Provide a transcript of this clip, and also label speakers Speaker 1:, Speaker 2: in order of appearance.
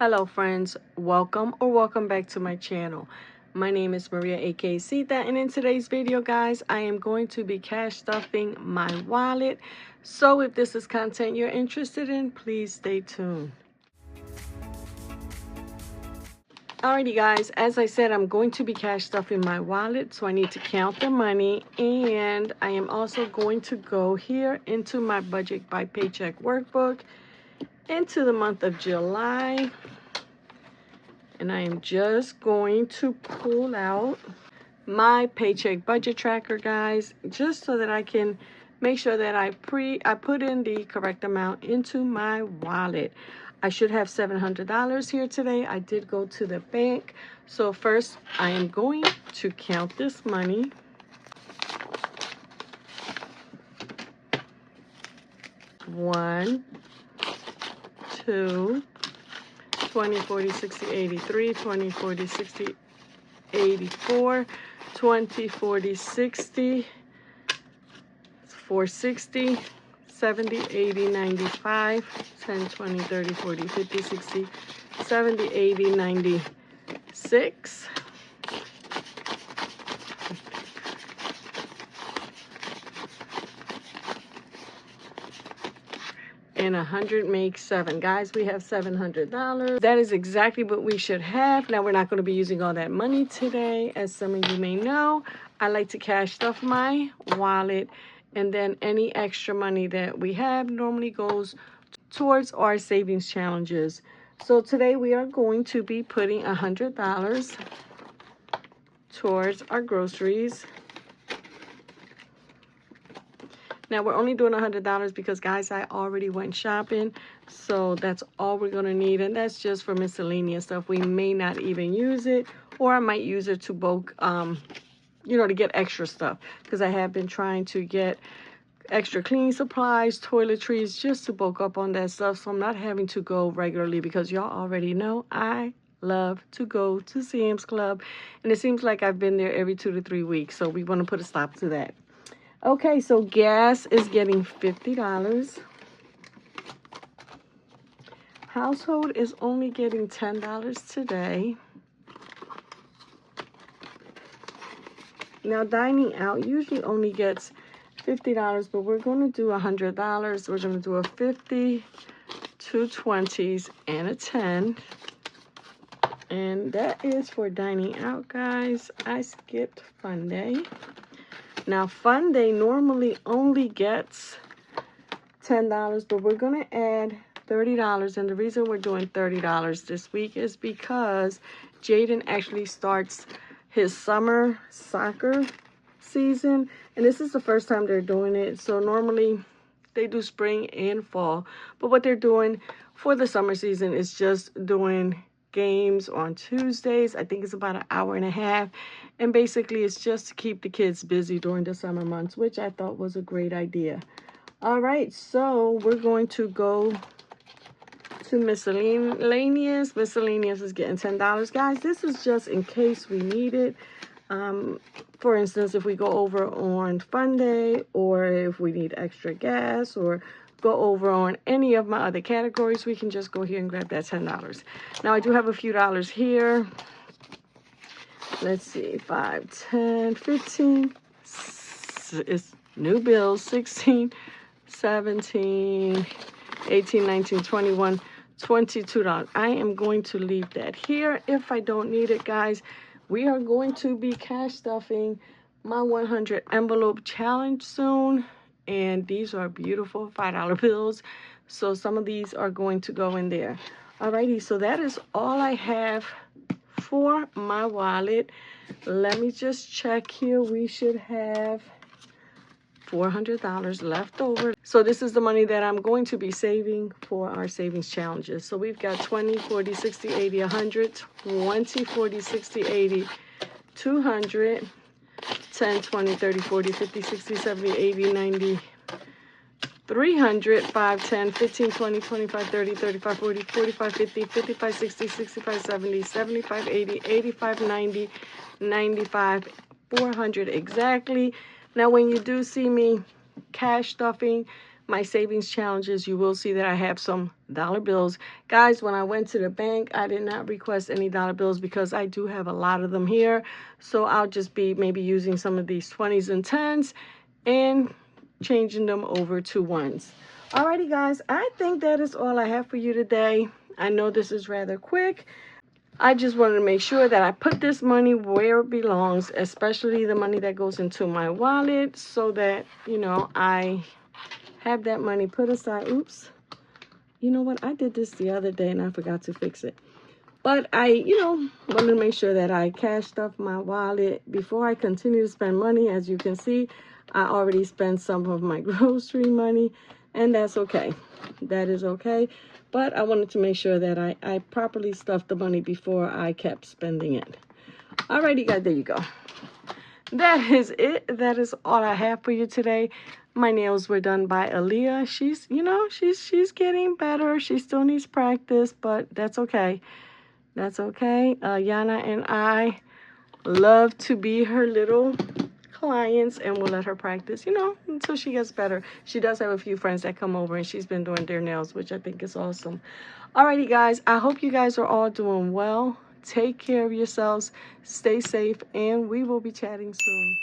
Speaker 1: Hello friends, welcome back to my channel. My name is Maria aka Sita, and in today's video guys, I am going to be cash stuffing my wallet. So if this is content you're interested in, please stay tuned. Alrighty guys, as I said, I'm going to be cash stuffing my wallet, so I need to count the money, and I am also going to go here into my budget by paycheck workbook into the month of July. And I am just going to pull out my paycheck budget tracker, guys, just so that I can make sure that I put in the correct amount into my wallet. I should have $700 here today. I did go to the bank. So first, I am going to count this money. One, two, 20, 40, 60, 83, 20, 40, 60, 84, 20, 40, 60, 460, 70, 80, 95, 10, 20, 30, 40, 50, 60, 70, 80, 96. And 100 makes 7. Guys, we have $700. That is exactly what we should have. Now, we're not going to be using all that money today. As some of you may know, I like to cash stuff my wallet. And then any extra money that we have normally goes towards our savings challenges. So today we are going to be putting $100 towards our groceries. Now, we're only doing $100 because, guys, I already went shopping. So that's all we're going to need. And that's just for miscellaneous stuff. We may not even use it. Or I might use it to bulk, you know, to get extra stuff. Because I have been trying to get extra cleaning supplies, toiletries, just to bulk up on that stuff. So I'm not having to go regularly because y'all already know I love to go to Sam's Club. And it seems like I've been there every 2 to 3 weeks. So we want to put a stop to that. Okay, so gas is getting $50. Household is only getting $10 today. Now, dining out usually only gets $50, but we're going to do $100. We're going to do a 50, 2 20s, and a 10. And that is for dining out, guys. I skipped Fun Day. Now, Fun Day normally only gets $10, but we're going to add $30. And the reason we're doing $30 this week is because Jaden actually starts his summer soccer season. And this is the first time they're doing it. So normally they do spring and fall. But what they're doing for the summer season is just doing games on Tuesdays. I think it's about an hour and a half. And basically it's just to keep the kids busy during the summer months, which I thought was a great idea. All right, so we're going to go to miscellaneous. Miscellaneous is getting $10. Guys, this is just in case we need it. For instance, if we go over on Fun Day, or if we need extra gas, or go over on any of my other categories, we can just go here and grab that $10. Now, I do have a few dollars here. Let's see, 5, 10, 15. It's new bills, 16, 17, 18, 19, 21, $22. I am going to leave that here if I don't need it, guys. We are going to be cash stuffing my 100 envelope challenge soon. And these are beautiful $5 bills. So some of these are going to go in there. Alrighty, so that is all I have for my wallet. Let me just check here. We should have $400 left over. So this is the money that I'm going to be saving for our savings challenges. So we've got 20, 40, 60, 80, 100, 20, 40, 60, 80, 200, 10, 20, 30, 40, 50, 60, 70, 80, 90, 300, 5, 10, 15, 20, 25, 30, 35, 40, 45, 50, 55, 60, 65, 70, 75, 80, 85, 90, 95, 400 exactly. Now, when you do see me cash stuffing my savings challenges, you will see that I have some dollar bills. Guys, when I went to the bank, I did not request any dollar bills because I do have a lot of them here. So I'll just be maybe using some of these 20s and 10s and changing them over to ones. Alrighty, guys, I think that is all I have for you today. I know this is rather quick. I just wanted to make sure that I put this money where it belongs, especially the money that goes into my wallet, so that, you know, I have that money put aside. Oops. You know what? I did this the other day and I forgot to fix it. But I, you know, wanted to make sure that I cashed up my wallet before I continue to spend money. As you can see, I already spent some of my grocery money, and that's okay. That is okay. But I wanted to make sure that I properly stuffed the money before I kept spending it. Alrighty, guys, there you go. That is it. That is all I have for you today. My nails were done by Aaliyah. She's, you know, she's getting better. She still needs practice, but that's okay. That's okay. Yana and I love to be her little clients, and we'll let her practice, you know, until she gets better. She does have a few friends that come over, and she's been doing their nails, which I think is awesome. Alrighty, guys, I hope you guys are all doing well. Take care of yourselves, stay safe, and we will be chatting soon.